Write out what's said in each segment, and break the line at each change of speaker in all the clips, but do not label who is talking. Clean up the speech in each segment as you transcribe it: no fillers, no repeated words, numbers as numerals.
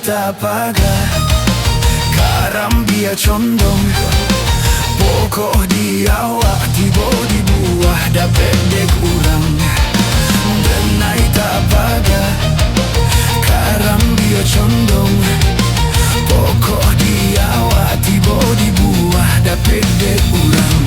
tapaga Karambia condong Pokok di awak tiba di buah dapet dek urang Denai tapaga Karambia condong Pokok di awak tiba di buah dapet dek urang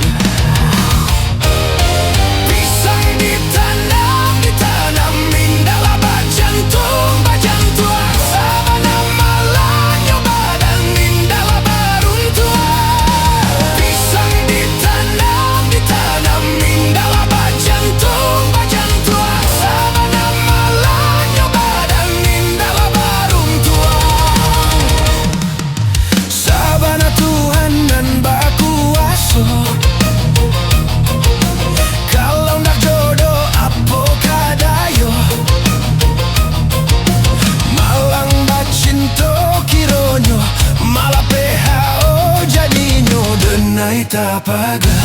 Tapaga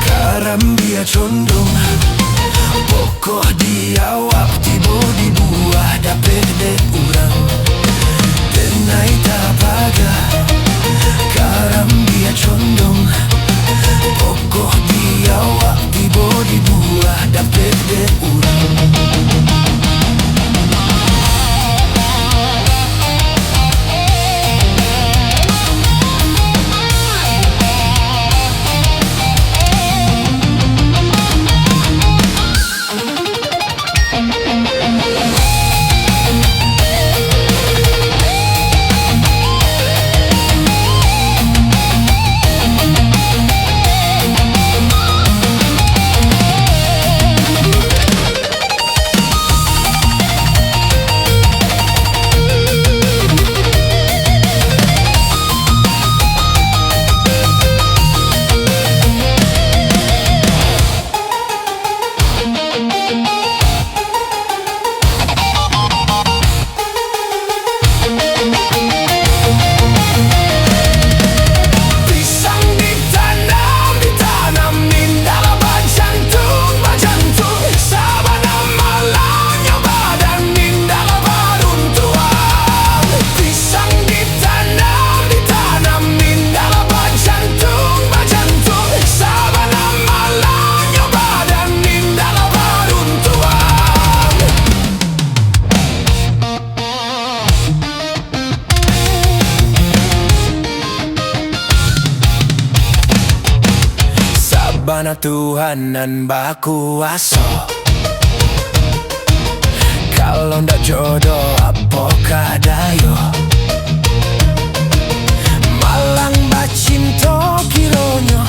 Karambia condong Pokok di awak tiba di buah dapet dek urang Denai tapaga Karambia condong Pokok di awak tiba di buah dapet dek urang Bana Tuhanan baku aso Kalau ndak jodoh apokah dayo Malang bacinto kironyo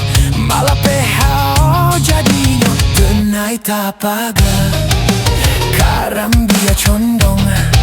Malah pehao jadinyo Denai tapaga Karambia condong